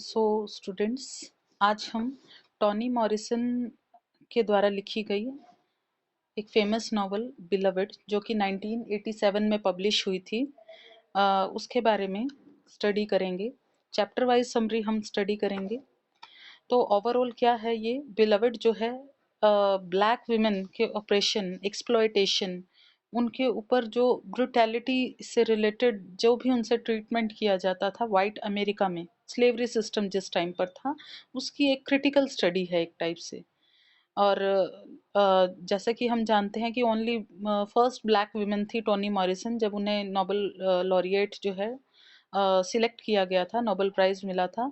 Students, आज हम Toni Morrison के द्वारा लिखी गई एक फेमस नॉवल बिलवड जो कि 1987 में पब्लिश हुई थी, उसके बारे में स्टडी करेंगे। चैप्टर वाइज समरी हम स्टडी करेंगे। तो ओवरऑल क्या है ये बिलवड जो है, ब्लैक विमेन के ऑपरेशन, एक्सप्लॉयटेशन, उनके ऊपर जो ब्रुटैलिटी से रिलेटेड जो भी उनसे ट्रीटमेंट किया जाता था वाइट अमेरिका में, स्लेवरी सिस्टम जिस टाइम पर था, उसकी एक क्रिटिकल स्टडी है एक टाइप से। और जैसा कि हम जानते हैं कि ओनली फर्स्ट ब्लैक विमेन थी टोनी मॉरिसन, जब उन्हें नोबेल लॉरिएट जो है सिलेक्ट किया गया था, नोबेल प्राइज़ मिला था।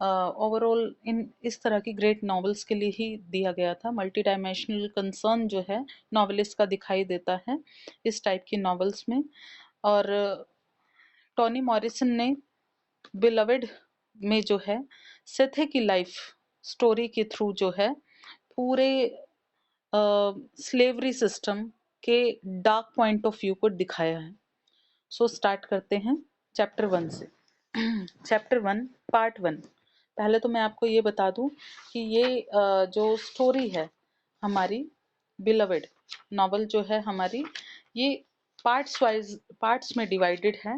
ओवरऑल इन इस तरह की ग्रेट नॉवेल्स के लिए ही दिया गया था। मल्टी डायमेंशनल कंसर्न जो है नॉवेलिस्ट का दिखाई देता है इस टाइप की नॉवेल्स में। और टोनी मॉरिसन ने बिलवड में जो है सेथे की लाइफ स्टोरी के थ्रू जो है पूरे स्लेवरी सिस्टम के डार्क पॉइंट ऑफ व्यू को दिखाया है। स्टार्ट करते हैं चैप्टर 1 से। Chapter 1 part 1। पहले तो मैं आपको ये बता दूं कि ये जो स्टोरी है हमारी बिलवड नॉवल जो है हमारी, ये पार्ट्स में डिवाइडेड है।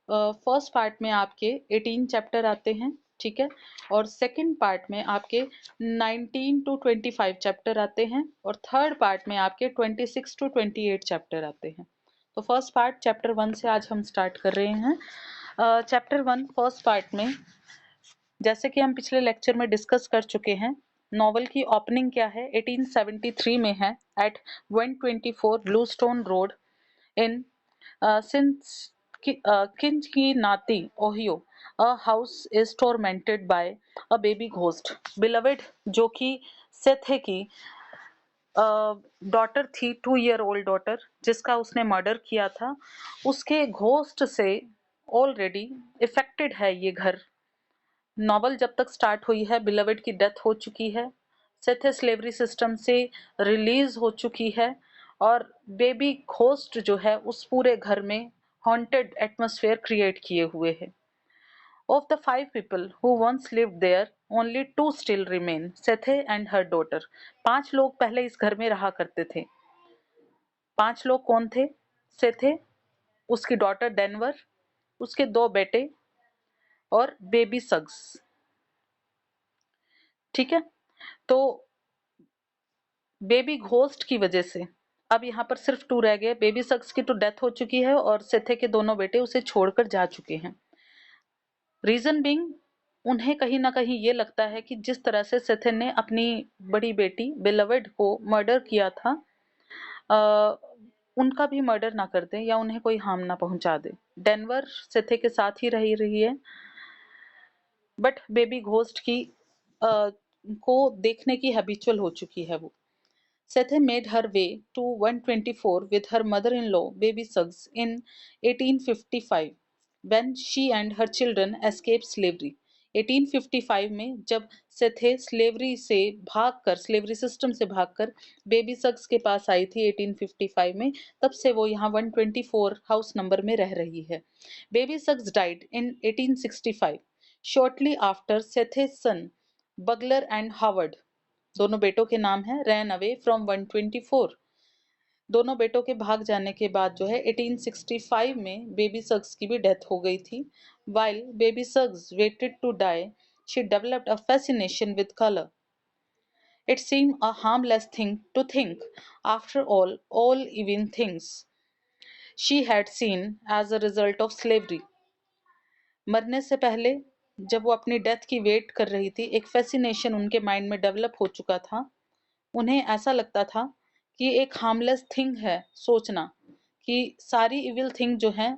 फर्स्ट पार्ट में आपके 18 चैप्टर आते हैं, ठीक है, और सेकंड पार्ट में आपके 19 टू 25 चैप्टर आते हैं, और थर्ड पार्ट में आपके 26 टू 28 चैप्टर आते हैं। तो फर्स्ट पार्ट चैप्टर 1 से आज हम स्टार्ट कर रहे हैं। चैप्टर 1 फर्स्ट पार्ट में, जैसे कि हम पिछले लेक्चर में डिस्कस कर चुके हैं, नॉवल की ओपनिंग क्या है, 1873 में है, at 124 Bluestone road in Cincinnati, Ohio, a house is tormented by a baby ghost. Beloved, जो कि सेथे की डॉटर थी, 2 ईयर ओल्ड डॉटर, जिसका उसने मर्डर किया था, उसके घोस्ट से ऑलरेडी इफेक्टेड है ये घर। नॉवल जब तक स्टार्ट हुई है बिलवड की डेथ हो चुकी है, सेथे स्लेवरी सिस्टम से रिलीज हो चुकी है, और बेबी घोस्ट जो है उस पूरे घर में हॉन्टेड एटमॉस्फेयर क्रिएट किए हुए है। Of the 5 people who once lived there, only 2 still remain, Sethe and her daughter. 5 लोग पहले इस घर में रहा करते थे। 5 लोग कौन थे? सेथे, उसकी डॉटर डेनवर, उसके 2 बेटे और बेबी सग्स। ठीक है, तो बेबी घोस्ट की वजह से अब यहाँ पर सिर्फ 2 रह गए। बेबी सक्स की तो डेथ हो चुकी है और सेथे के दोनों बेटे उसे छोड़कर जा चुके हैं। रीजन बीइंग, उन्हें कहीं ना कहीं ये लगता है कि जिस तरह से सेथे ने अपनी बड़ी बेटी बिलवड को मर्डर किया था, आ, उनका भी मर्डर ना कर दे या उन्हें कोई हार्म ना पहुंचा दे। डेनवर सेथे के साथ ही रही है, बट बेबी घोस्ट की को देखने की हैबिचुअल हो चुकी है वो। Sethe made her way to 124 with her mother-in-law, Baby Suggs, in 1855, when she and her children escaped slavery. 1855 में जब सेथे स्लेवरी से भागकर, स्लेवरी सिस्टम से भागकर बेबी सक्स के पास आई थी 1855 में, तब से वो यहाँ 124 हाउस नंबर में रह रही है। Baby Suggs died in 1865 shortly after Sethe's son Buglar and Howard, दोनों बेटों के नाम है, रैन अवे फ्रॉम 124। दोनों बेटों के भाग जाने के बाद जो है 1865 में बेबी सक्स की भी डेथ हो गई थी। While Baby Suggs waited to die, she developed a fascination with colour. It seemed a harmless thing to think, after all even things she had seen as a result of slavery. मरने से पहले जब वो अपनी death की wait कर रही थी, एक फैसिनेशन उनके माइंड में डेवलप हो चुका था। उन्हें ऐसा लगता था कि एक हार्मलेस थिंग है सोचना कि सारी इविल थिंग जो है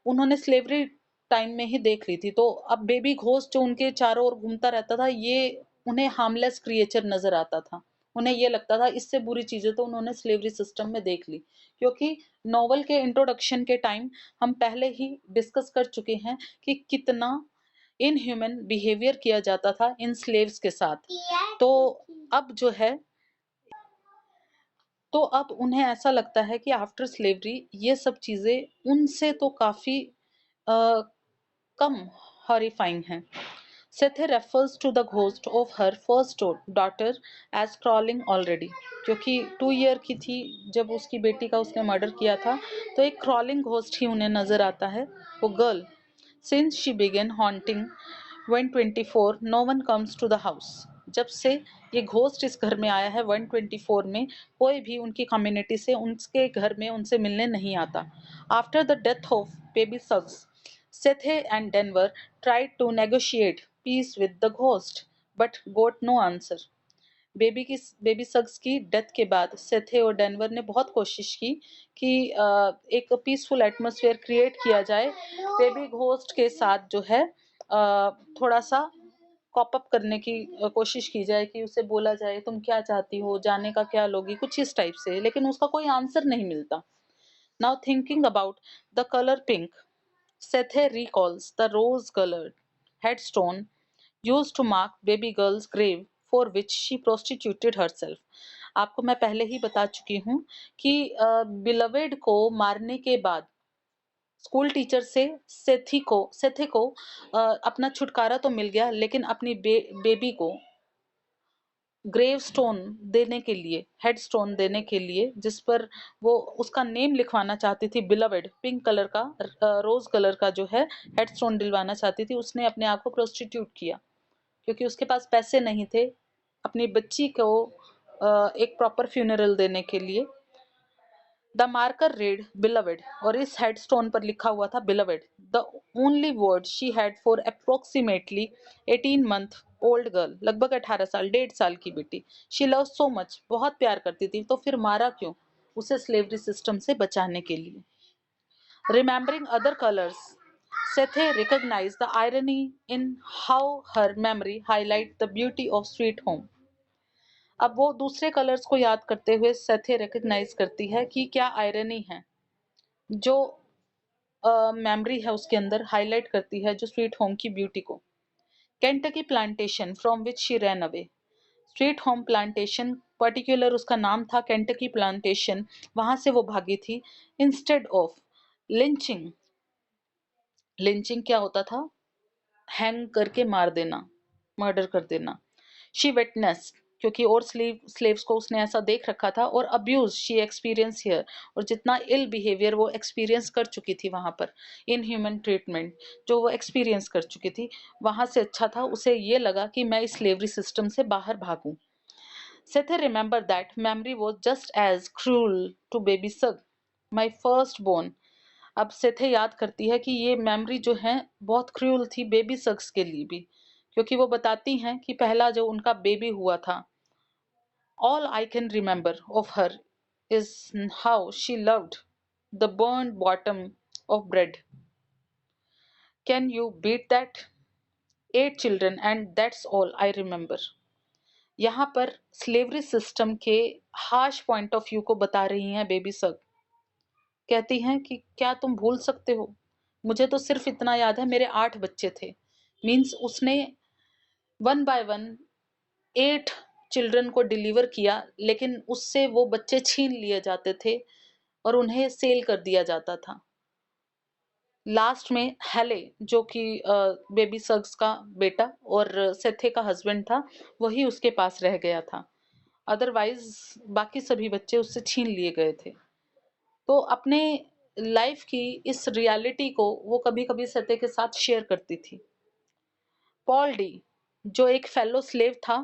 उन्होंने स्लेवरी टाइम में ही देख ली थी। तो अब बेबी घोस्ट जो उनके चारों ओर घूमता रहता था, ये उन्हें हार्मलेस क्रिएचर नजर आता था। उन्हें ये लगता था इससे बुरी चीजें तो उन्होंने स्लेवरी सिस्टम में देख ली, क्योंकि नॉवल के इंट्रोडक्शन के टाइम हम पहले ही डिस्कस कर चुके हैं कि कितना इनह्यूमन बिहेवियर किया जाता था इन स्लेव्स के साथ। तो अब जो है, तो अब उन्हें ऐसा लगता है कि आफ्टर स्लेवरी ये सब चीजें उनसे तो काफी कम हॉरिफाइंग हैं। Sethe refers to the ghost of her first daughter as crawling already, क्योंकि 2 ईयर की थी जब उसकी बेटी का उसने मर्डर किया था, तो एक क्रॉलिंग घोस्ट ही उन्हें नजर आता है, वो girl. Since she began haunting when 24 no one comes to the house, जब से ये घोस्ट इस घर में आया है 124 में कोई भी उनकी कम्युनिटी से उनके घर में उनसे मिलने नहीं आता। After the death of Baby Suggs, Sethe and Denver tried to negotiate peace with the ghost but got no answer. Baby Suggs की डेथ के बाद सेथे और डेनवर ने बहुत कोशिश की कि एक पीसफुल एटमॉस्फेयर क्रिएट किया जाए, बेबी घोस्ट के साथ जो है थोड़ा सा कॉप अप करने की कोशिश की जाए, कि उसे बोला जाए तुम क्या चाहती हो, जाने का क्या लोगी, कुछ इस टाइप से, लेकिन उसका कोई आंसर नहीं मिलता। Now thinking about the colour pink, Sethe recalls the rose-colored headstone used to mark baby girl's grave for which she prostituted herself. आपको मैं पहले ही बता चुकी हूँ कि बिलवेड को मारने के बाद स्कूल टीचर से सेथे को अपना छुटकारा तो मिल गया, लेकिन अपनी बेबी को ग्रेव स्टोन देने के लिए, हेड स्टोन देने के लिए, जिस पर वो उसका नेम लिखवाना चाहती थी, बिलवेड, पिंक कलर का, रोज कलर का जो है हेड स्टोन दिलवाना चाहती थी, उसने अपने आप को प्रोस्टिट्यूट किया, क्योंकि उसके पास पैसे नहीं थे अपनी बच्ची को एक प्रॉपर फ्यूनरल देने के लिए। द मार्कर रेड बिलवेड, और इस हेड स्टोन पर लिखा हुआ था beloved, the only word she had for approximately 18 month old girl, लगभग 18 साल, 1.5 साल की बेटी। शी लव सो मच, बहुत प्यार करती थी, तो फिर मारा क्यों? उसे स्लेवरी सिस्टम से बचाने के लिए। Remembering other colours, Sethe recognized the irony in how her memory highlight the beauty of sweet home. अब वो दूसरे कलर्स को याद करते हुए सेथे रिकग्नाइज करती है कि क्या आयरनी है, जो मेमोरी है उसके अंदर हाईलाइट करती है जो स्वीट होम की ब्यूटी को। Kentucky plantation from which she ran away, sweet home plantation particular उसका नाम था, केंटकी प्लांटेशन, वहां से वो भागी थी। इंस्टेड ऑफ लिंचिंग, लिंचिंग क्या होता था? हैंग करके मार देना, मर्डर कर देना। शी विटनेस, क्योंकि और स्लेव्स को उसने ऐसा देख रखा था, और अब्यूज शी एक्सपीरियंस हियर, और जितना इल बिहेवियर वो एक्सपीरियंस कर चुकी थी वहां पर, इन ह्यूमन ट्रीटमेंट जो वो एक्सपीरियंस कर चुकी थी, वहां से अच्छा था उसे ये लगा कि मैं इस स्लेवरी सिस्टम से बाहर भागूं। Sethe remember that memory was just as cruel to Baby Suggs, my first born. अब सेथे याद करती है कि ये मेमोरी जो है बहुत क्रूल थी बेबी सक्स के लिए भी, क्योंकि वो बताती हैं कि पहला जो उनका बेबी हुआ था, all I can remember of her is how she loved the burned bottom of bread. Can you beat that? 8 children and that's all I remember. यहाँ पर स्लेवरी सिस्टम के हार्श पॉइंट ऑफ व्यू को बता रही हैं baby सग। कहती हैं कि क्या तुम भूल सकते हो, मुझे तो सिर्फ इतना याद है मेरे 8 बच्चे थे। मीन्स उसने 1 by 1 8 चिल्ड्रन को डिलीवर किया, लेकिन उससे वो बच्चे छीन लिए जाते थे और उन्हें सेल कर दिया जाता था। लास्ट में हेले, जो कि बेबी सक्स का बेटा और सेथे का हस्बैंड था, वही उसके पास रह गया था, अदरवाइज बाकी सभी बच्चे उससे छीन लिए गए थे। तो अपने लाइफ की इस रियलिटी को वो कभी कभी सेथे के साथ शेयर करती थी। पॉल डी, जो एक फेलो स्लेव था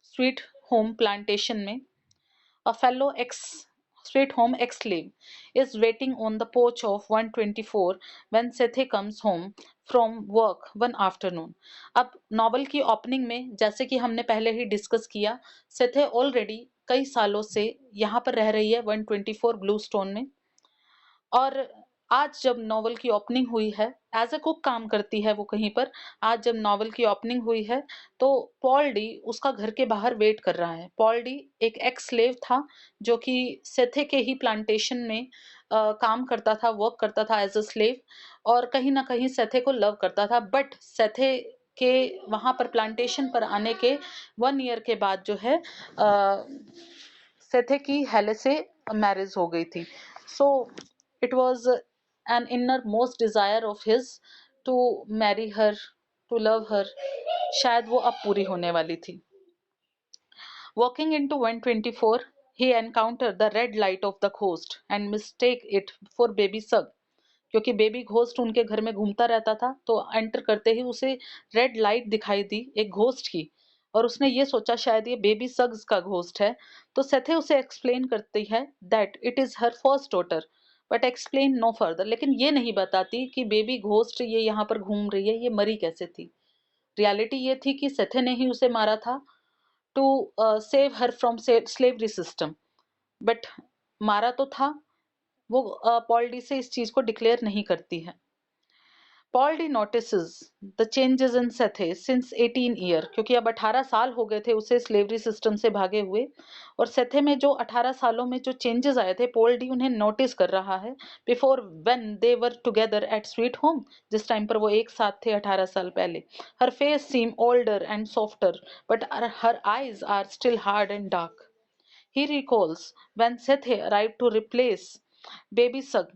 स्वीट होम प्लांटेशन में, a fellow sweet home ex-slave is waiting on the porch of 124 when Sethe comes home from work one afternoon. अब नॉवल की ओपनिंग में, जैसे कि हमने पहले ही डिस्कस किया, सेथे ऑलरेडी कई सालों से यहाँ पर रह रही है 124 ब्लू स्टोन में, और आज जब नॉवल की ओपनिंग हुई है, एज अ कुक काम करती है वो कहीं पर, आज जब नॉवल की ओपनिंग हुई है तो पॉल डी उसका घर के बाहर वेट कर रहा है। पॉल डी एक एक्स स्लेव था जो कि सेथे के ही प्लांटेशन में काम करता था, वर्क करता था एज अ स्लेव, और कहीं ना कहीं सेथे को लव करता था। बट सेथे के वहां पर प्लांटेशन पर आने के 1 ईयर के बाद जो है सेथे की हेले से मैरिज हो गई थी। सो it was an innermost desire of his to marry her to love her, शायद वो अब पूरी होने वाली थी। Walking into 124, he encountered the red light of the ghost and mistake it for baby Sug. क्योंकि बेबी घोस्ट उनके घर में घूमता रहता था, तो एंटर करते ही उसे रेड लाइट दिखाई दी एक घोस्ट की, और उसने ये सोचा शायद ये बेबी सग्स का घोस्ट है। तो सेथे उसे एक्सप्लेन करती है that it is her first daughter, but explain no further, लेकिन ये नहीं बताती कि बेबी घोस्ट ये यहाँ पर घूम रही है, ये मरी कैसे थी। रियलिटी ये थी कि सेथे ने ही उसे मारा था to save her from slavery system, but मारा तो था। वो पॉल डी से इस चीज को डिक्लेयर नहीं करती है। Paul D notices the changes in Sethe since 18 year, क्योंकि अब 18 साल हो गए थे उसे स्लेवरी सिस्टम से भागे हुए, और सेथे में जो 18 सालों में जो चेंजेस आए थे पॉल डी उन्हें नोटिस कर रहा है। Before when they were together at Sweet Home, जिस टाइम पर वो एक साथ थे 18 साल पहले, her face seem older and softer, but her eyes are still hard and dark. He recalls when Sethe arrived to replace baby Sug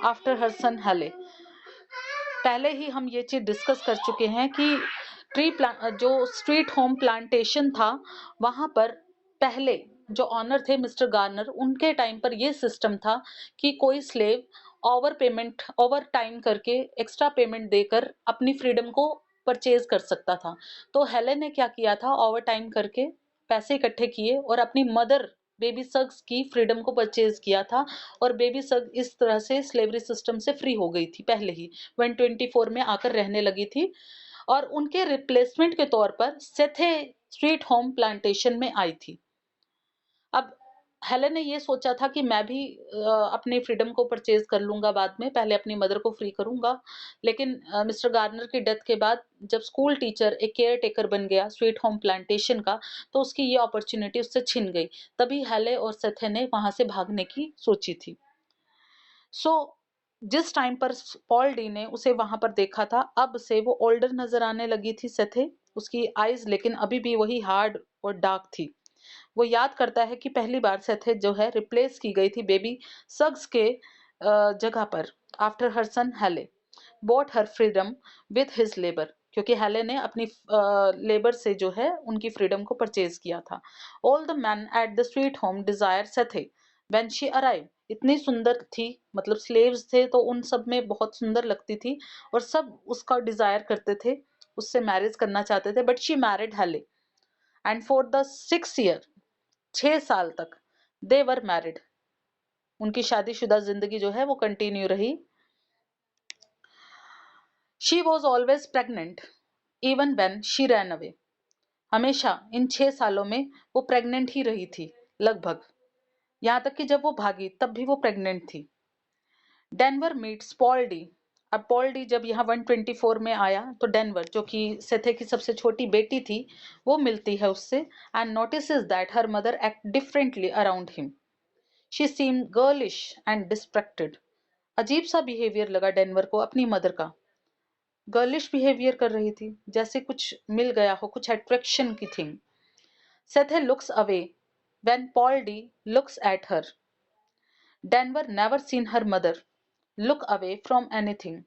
after her son Halle. पहले ही हम ये चीज डिस्कस कर चुके हैं कि जो स्ट्रीट होम प्लांटेशन था वहां पर पहले जो ऑनर थे मिस्टर गार्नर, उनके टाइम पर ये सिस्टम था कि कोई स्लेव ओवर टाइम करके एक्स्ट्रा पेमेंट देकर अपनी फ्रीडम को परचेज कर सकता था। तो हेले ने क्या किया था, ओवर टाइम करके पैसे इकट्ठे किए और अपनी मदर बेबी सग्स की फ्रीडम को परचेज किया था, और बेबी सग इस तरह से स्लेवरी सिस्टम से फ्री हो गई थी पहले ही 124 में आकर रहने लगी थी, और उनके रिप्लेसमेंट के तौर पर सेथे स्ट्रीट होम प्लांटेशन में आई थी। अब हेलन ने ये सोचा था कि मैं भी अपनी फ्रीडम को परचेज कर लूंगा बाद में, पहले अपनी मदर को फ्री करूंगा, लेकिन मिस्टर गार्नर की डेथ के बाद जब स्कूल टीचर एक केयर टेकर बन गया स्वीट होम प्लांटेशन का, तो उसकी ये अपॉर्चुनिटी उससे छिन गई। तभी हेले और सेथे ने वहां से भागने की सोची थी। सो जिस टाइम पर पॉल डी ने उसे वहां पर देखा था, अब से वो ओल्डर नजर आने लगी थी सेथे, उसकी आईज लेकिन अभी भी वही हार्ड और डार्क थी। वो याद करता है कि पहली बार सेथे जो है रिप्लेस की गई थी बेबी सग्स के जगह पर, after her son Halle bought her freedom with his labour, क्योंकि हेले ने अपनी लेबर से जो है उनकी फ्रीडम को परचेज किया था। All the man at the Sweet Home desire Sethe when she arrive, इतनी सुंदर थी, मतलब स्लेव्स थे तो उन सब में बहुत सुंदर लगती थी और सब उसका डिजायर करते थे, उससे मैरिज करना चाहते थे, बट शी मैरिड हेले एंड फॉर द 6 ईयर, 6 साल तक दे वर मैरिड, उनकी शादीशुदा जिंदगी जो है वो कंटिन्यू रही। She was always pregnant even when she ran away, हमेशा इन 6 सालों में वो प्रेग्नेंट ही रही थी लगभग, यहां तक कि जब वो भागी तब भी वो प्रेग्नेंट थी। डेनवर मीट्स पॉल डी, अब पॉल डी जब यहाँ 124 में आया तो डेनवर जो कि सेथे की सबसे छोटी बेटी थी वो मिलती है उससे, and notices that her mother act differently around him. She seem girlish and distracted, अजीब सा बिहेवियर लगा डेनवर को अपनी मदर का, गर्लिश बिहेवियर कर रही थी, जैसे कुछ मिल गया हो, कुछ अट्रैक्शन की thing. Sethe looks away when Paul D looks at her, Denver never seen her mother look away from anything,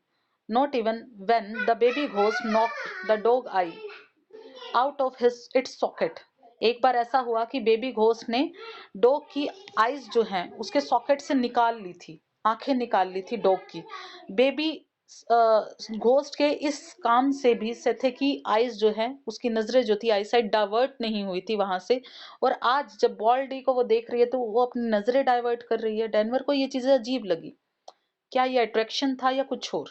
not even when the baby ghost knocked the dog eye out of its socket। एक बार ऐसा हुआ कि baby ghost ने dog की eyes जो हैं उसके socket से निकाल ली थी, आंखें निकाल ली थी डॉग की। बेबी घोस्ट के इस काम से भी सेथे की आईज जो है, उसकी नजरें जो थी आई साइड डाइवर्ट नहीं हुई थी वहां से, और आज जब बॉल डी को वो देख रही है तो वो अपनी नजरें डाइवर्ट कर रही है। डेनवर को ये चीजें अजीब लगी, क्या ये अट्रैक्शन था या कुछ और।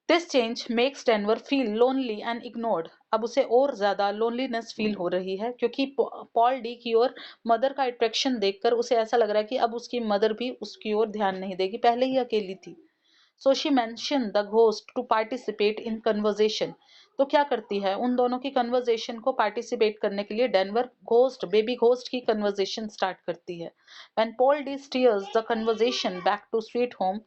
This change makes Denver feel lonely and ignored, अब उसे और ज्यादा लोनलीनेस फील हो रही है, क्योंकि पॉल डी की ओर मदर का अट्रैक्शन देखकर उसे ऐसा लग रहा है कि अब उसकी मदर भी उसकी ओर ध्यान नहीं देगी, पहले ही अकेली थी। So she mention the ghost to participate in conversation, तो क्या करती है, उन दोनों की कन्वर्जेशन को पार्टिसिपेट करने के लिए डेनवर घोस्ट बेबी घोस्ट की कन्वर्जेशन स्टार्ट करती है। When Paul D steers the conversation back to Sweet Home,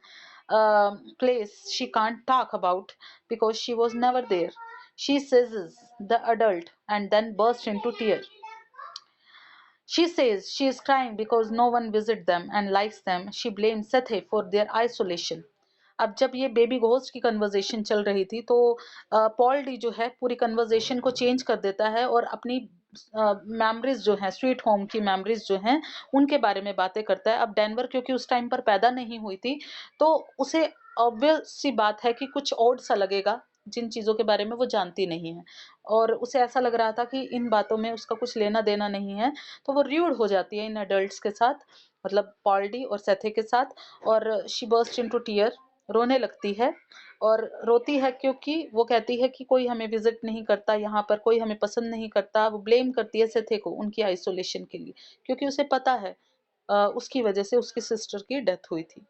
place she can't talk about because she was never there, she seizes the adult and then bursts into tears. She says she is crying because no one visits them and likes them. She blames Sethe for their isolation. अब जब ये baby ghost की conversation चल रही थी तो Paul D जो है पूरी कन्वर्सेशन को चेंज कर देता है और अपनी मेमोरीज जो हैं, स्वीट होम की मेमोरीज जो हैं, उनके बारे में बातें करता है। अब डेनवर क्योंकि उस टाइम पर पैदा नहीं हुई थी, तो उसे ऑब्वियस सी बात है कि कुछ ऑड सा लगेगा, जिन चीज़ों के बारे में वो जानती नहीं है। और उसे ऐसा लग रहा था कि इन बातों में उसका कुछ लेना-देना नहीं है, तो वो र्यूड हो जाती है इन एडल्ट्स के साथ, मतलब पॉल डी और सेथे के साथ, और शी बर्स्ट इनटू टीयर, रोने लगती है। और रोती है क्योंकि वो कहती है कि कोई हमें विजिट नहीं करता यहाँ पर, कोई हमें पसंद नहीं करता। वो ब्लेम करती है सेथे को उनकी आइसोलेशन के लिए, क्योंकि उसे पता है उसकी वजह से उसकी सिस्टर की डेथ हुई थी।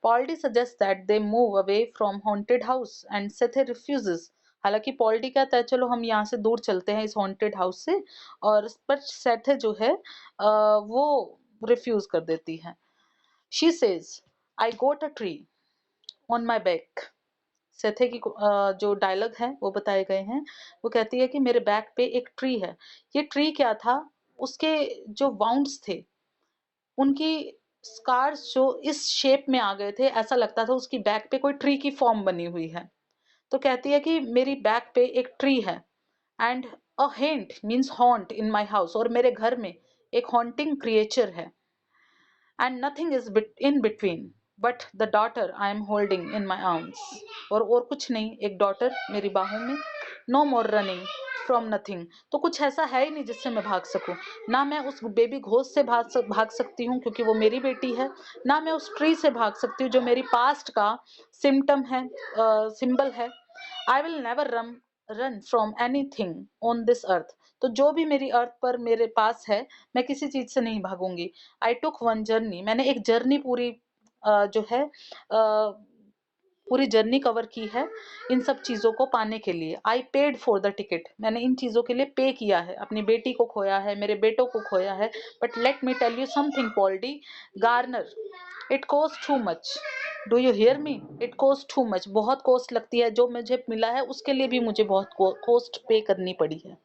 Paul D suggest that they move away from haunted house and Sethe refuses. हालांकि पॉल्डी कहता है चलो हम यहाँ से दूर चलते हैं इस हॉन्टेड हाउस से, और पर सेथे जो है वो रिफ्यूज कर देती है। She says I got a tree on my back. Sethe की जो डायलॉग है वो बताए गए हैं। वो कहती है कि मेरे बैक पे एक ट्री है। ये ट्री क्या था, उसके जो वाउंड्स थे, उनकी स्कार्स जो इस शेप में आ गए थे, ऐसा लगता था उसकी बैक पे कोई ट्री की फॉर्म बनी हुई है। तो कहती है कि मेरी बैक पे एक ट्री है, and a haint means haunt in my house, और मेरे घर में एक हॉन्टिंग क्रिएचर है, and nothing is in between but the daughter I am holding in my arms. और कुछ नहीं, एक डॉटर मेरी बाहों में। No more running from nothing, तो कुछ ऐसा है ही नहीं जिससे मैं भाग सकूं। ना मैं उस बेबी घोस्ट से भाग सकती हूँ क्योंकि वो मेरी बेटी है, ना मैं उस ट्री से भाग सकती हूँ जो मेरी पास्ट का सिम्टम है, सिंबल है। I will never run from anything on this earth, तो जो भी मेरी अर्थ पर मेरे पास है, मैं किसी चीज से नहीं भागूंगी। आई टुक वन जर्नी, मैंने एक जर्नी पूरी जो है पूरी जर्नी कवर की है इन सब चीजों को पाने के लिए। I paid for the ticket, मैंने इन चीजों के लिए पे किया है, अपनी बेटी को खोया है, मेरे बेटों को खोया है। But let me tell you something Paul D Garner, it cost too much. Do you hear me, it cost too much, बहुत कॉस्ट लगती है। जो मुझे मिला है उसके लिए भी मुझे बहुत कॉस्ट पे करनी पड़ी है।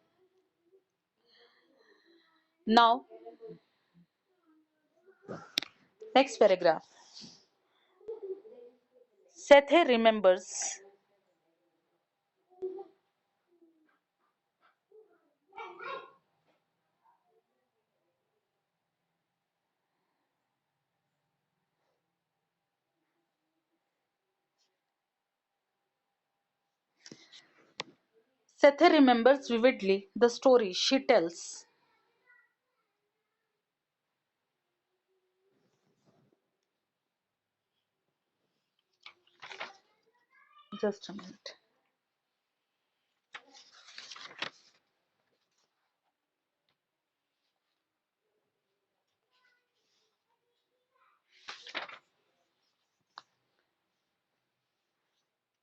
Now next paragraph. Sethe remembers, Sethe remembers vividly the story she tells. Just a minute.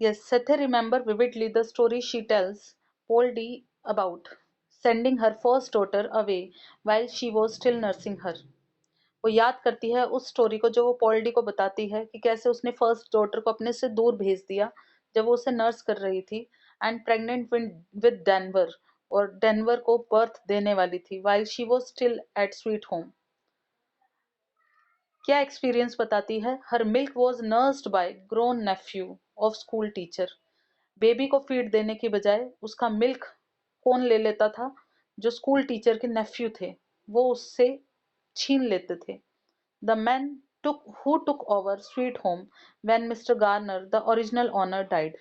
Yes, Sethe remember vividly the story she tells Poldy about sending her first daughter away while she was still nursing her. वो याद करती है उस story को जो वो पॉल्डी को बताती है कि कैसे उसने फर्स्ट डॉटर को अपने से दूर भेज दिया जब वो उसे नर्स कर रही थी, एंड प्रेग्नेंट विद डेनवर, और डेनवर को बर्थ देने वाली थी, while she was still at sweet home. क्या एक्सपीरियंस बताती है? Her milk was nursed by grown nephew of school teacher. Baby को फीड देने की बजाय उसका मिल्क कौन ले लेता था? जो स्कूल टीचर के नेफ्यू थे, वो उससे छीन लेते थे। The man who took over sweet home when Mr. Garner, the original owner, died.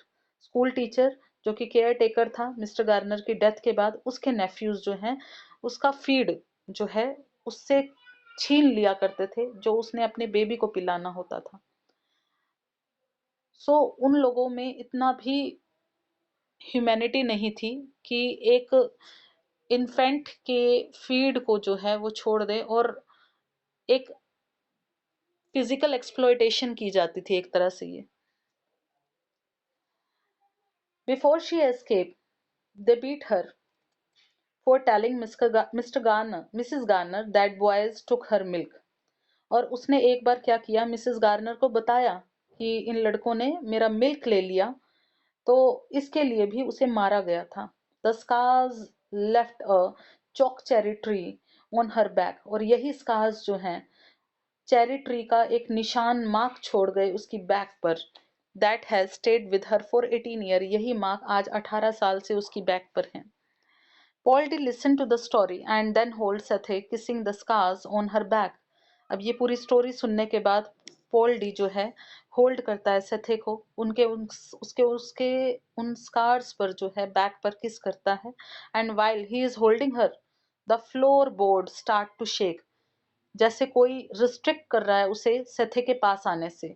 School teacher जो कि केयर टेकर था मिस्टर गार्नर की डेथ के बाद, उसके नेफ्यूज जो हैं उसका फीड जो है उससे छीन लिया करते थे जो उसने अपने बेबी को पिलाना होता था। सो उन लोगों में इतना भी ह्यूमैनिटी नहीं थी कि एक इन्फेंट के फीड को जो है वो छोड़ दे, और एक फिजिकल एक्सप्लॉयटेशन की जाती थी एक तरह से ये। Before she escape they beat her for telling Mr Garner Mrs Garner that boys took her milk. और उसने एक बार क्या किया, मिसेस गार्नर को बताया कि इन लड़कों ने मेरा मिल्क ले लिया, तो इसके लिए भी उसे मारा गया था। The scars left a chokecherry tree on her back, और यही स्कार्स जो हैं चेरी ट्री का एक निशान मार्क छोड़ गए उसकी बैक पर। that has stayed with her for 18 years. यही माँ आज 18 साल से उसकी बैक पर है. Paul D listened to the story and then hold Sethe kissing the scars on her back. अब ये पूरी स्टोरी सुनने के बाद पॉल डी जो है होल्ड करता है सेथे को, उसके उन स्कार्स पर जो है बैक पर किस करता है. And while he is holding her the floor board start to shake. जैसे कोई रिस्ट्रिक्ट कर रहा है उसे सेथे के पास आने से.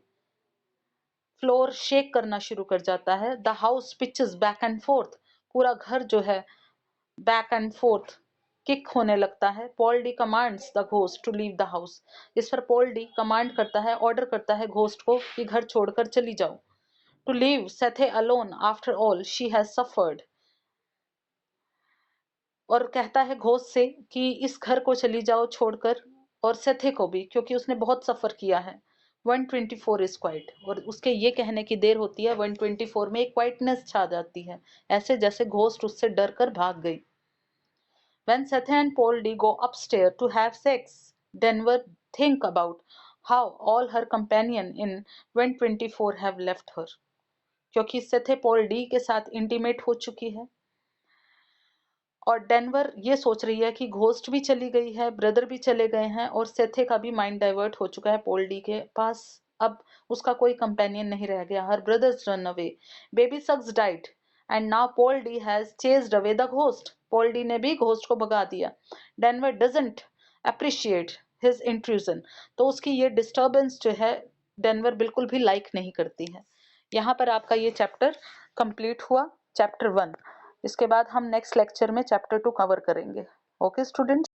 फ्लोर शेक करना शुरू कर जाता है. The house pitches back and fourth. पूरा घर जो है बैक एंड फोर्थ किक होने लगता है. Paul D commands the ghost to leave the house. इस पर पॉल डी कमांड करता है, ऑर्डर करता है घोस्ट को कि घर छोड़कर चली जाओ. To leave Sethe alone after all she has suffered. और कहता है घोस्ट से कि इस घर को चली जाओ छोड़कर, और सेथे को भी, क्योंकि उसने बहुत सफर किया है. 124 इज क्वाइट. और उसके ये कहने की देर होती है 124 में एक क्वाइटनेस छा जाती है, ऐसे जैसे घोस्ट उससे डर कर भाग गई. When Sethe and Paul D go upstairs to have sex, Denver think about how all her companions in 124 have left her. क्योंकि सेथे पॉल डी के साथ इंटीमेट हो चुकी है और डेनवर ये सोच रही है कि घोस्ट भी चली गई है, ब्रदर भी चले गए हैं और सेथे का भी माइंड डाइवर्ट हो चुका है पॉल डी के पास. अब उसका कोई कंपेनियन नहीं रह गया. Her brothers run away, Baby Suggs died and now Paul D has chased away the ghost. Paul D ने भी घोस्ट को भगा दिया. Denver doesn't appreciate his intrusion. तो उसकी ये डिस्टर्बेंस जो है डेनवर बिल्कुल भी लाइक नहीं करती है. यहाँ पर आपका ये चैप्टर कंप्लीट हुआ, चैप्टर 1. इसके बाद हम नेक्स्ट लेक्चर में चैप्टर 2 कवर करेंगे. Okay students.